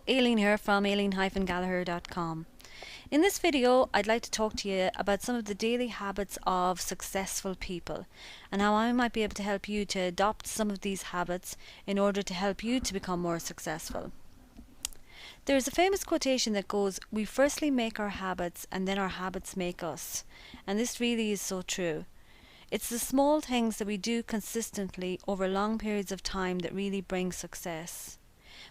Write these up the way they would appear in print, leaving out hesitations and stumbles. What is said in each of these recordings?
Hello, Aileen here from aileen-gallagher.com. In this video, I'd like to talk to you about some of the daily habits of successful people and how I might be able to help you to adopt some of these habits in order to help you to become more successful. There's a famous quotation that goes, "We firstly make our habits and then our habits make us." And this really is so true. It's the small things that we do consistently over long periods of time that really bring success.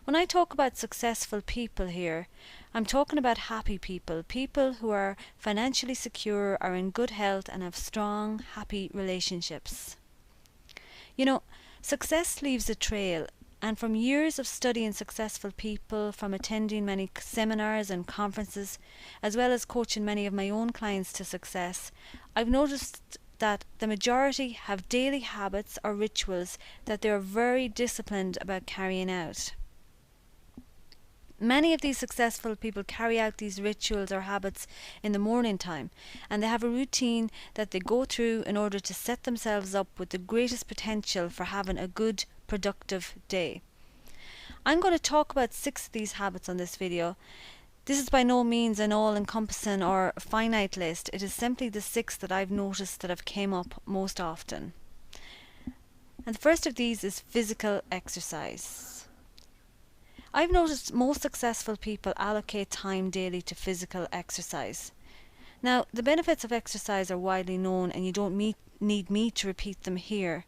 When I talk about successful people here, I'm talking about happy people, people who are financially secure, are in good health and have strong, happy relationships. You know, success leaves a trail, and from years of studying successful people, from attending many seminars and conferences, as well as coaching many of my own clients to success, I've noticed that the majority have daily habits or rituals that they're very disciplined about carrying out. Many of these successful people carry out these rituals or habits in the morning time, and they have a routine that they go through in order to set themselves up with the greatest potential for having a good, productive day. I'm going to talk about 6 of these habits on this video. This is by no means an all-encompassing or finite list. It is simply the 6 that I've noticed that have came up most often. And the first of these is physical exercise. I've noticed most successful people allocate time daily to physical exercise. Now, the benefits of exercise are widely known and you don't need me to repeat them here.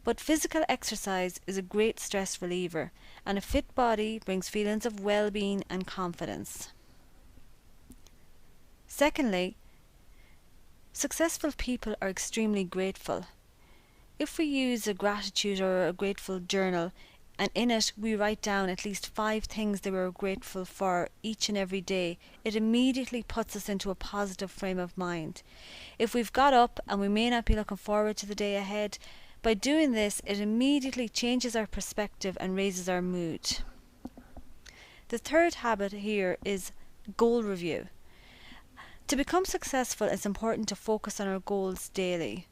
But physical exercise is a great stress reliever, and a fit body brings feelings of well-being and confidence. Secondly, successful people are extremely grateful. If we use a gratitude or a grateful journal, and in it we write down at least 5 things that we're grateful for each and every day, it immediately puts us into a positive frame of mind. If we've got up and we may not be looking forward to the day ahead, by doing this it immediately changes our perspective and raises our mood. The third habit here is goal review. To become successful, it's important to focus on our goals daily.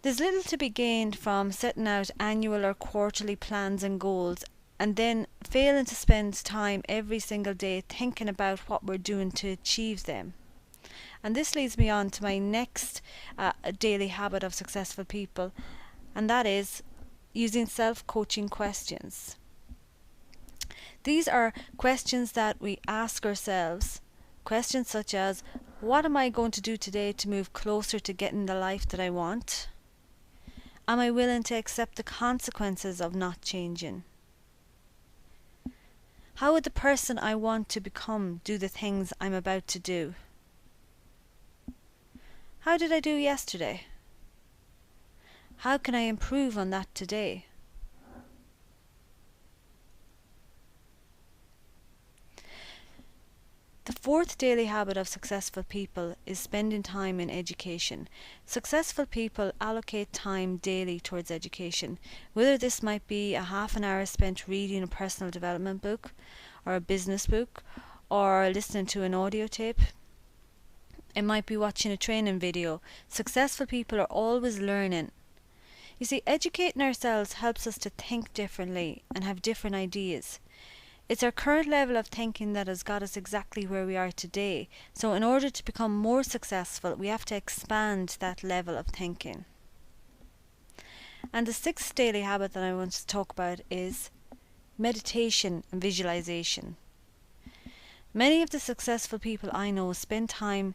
There's little to be gained from setting out annual or quarterly plans and goals and then failing to spend time every single day thinking about what we're doing to achieve them. And this leads me on to my next daily habit of successful people, and that is using self-coaching questions. These are questions that we ask ourselves. Questions such as, what am I going to do today to move closer to getting the life that I want? Am I willing to accept the consequences of not changing? How would the person I want to become do the things I'm about to do? How did I do yesterday? How can I improve on that today? The fourth daily habit of successful people is spending time in education. Successful people allocate time daily towards education, whether this might be a half an hour spent reading a personal development book or a business book or listening to an audio tape. It might be watching a training video. Successful people are always learning. You see, educating ourselves helps us to think differently and have different ideas. It's our current level of thinking that has got us exactly where we are today. So in order to become more successful, we have to expand that level of thinking. And the 6th daily habit that I want to talk about is meditation and visualization. Many of the successful people I know spend time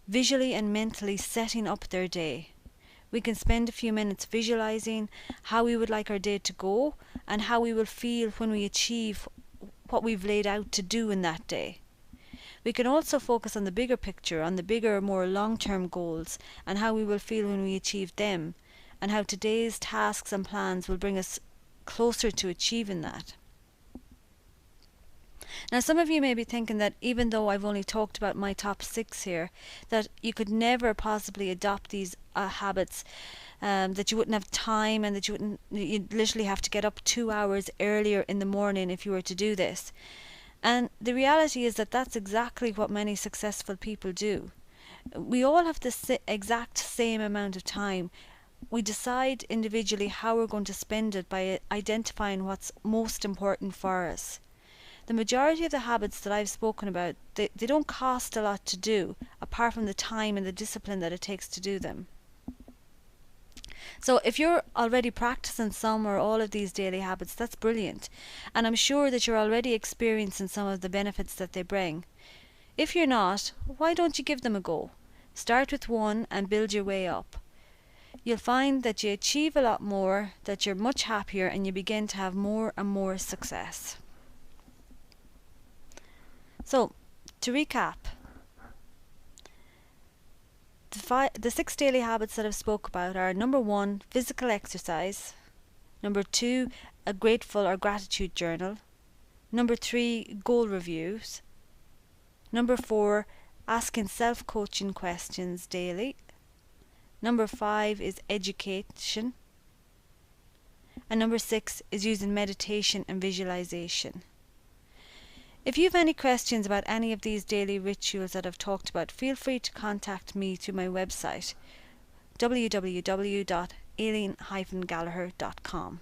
visually and mentally setting up their day. We can spend a few minutes visualizing how we would like our day to go and how we will feel when we achieve what we've laid out to do in that day. We can also focus on the bigger picture, on the bigger, more long-term goals and how we will feel when we achieve them, and how today's tasks and plans will bring us closer to achieving that. Now, some of you may be thinking that even though I've only talked about my top 6 here, that you could never possibly adopt these habits, that you wouldn't have time and that you'd literally have to get up 2 hours earlier in the morning if you were to do this. And the reality is that that's exactly what many successful people do. We all have the exact same amount of time. We decide individually how we're going to spend it by identifying what's most important for us. The majority of the habits that I've spoken about, they don't cost a lot to do, apart from the time and the discipline that it takes to do them. So if you're already practicing some or all of these daily habits, that's brilliant. And I'm sure that you're already experiencing some of the benefits that they bring. If you're not, why don't you give them a go? Start with one and build your way up. You'll find that you achieve a lot more, that you're much happier, and you begin to have more and more success. So, to recap, the 6 daily habits that I've spoke about are: number 1, physical exercise; number 2, a grateful or gratitude journal; number 3, goal reviews; number 4, asking self-coaching questions daily; number 5 is education; and number 6 is using meditation and visualization. If you have any questions about any of these daily rituals that I've talked about, feel free to contact me through my website, www.aileen-gallagher.com.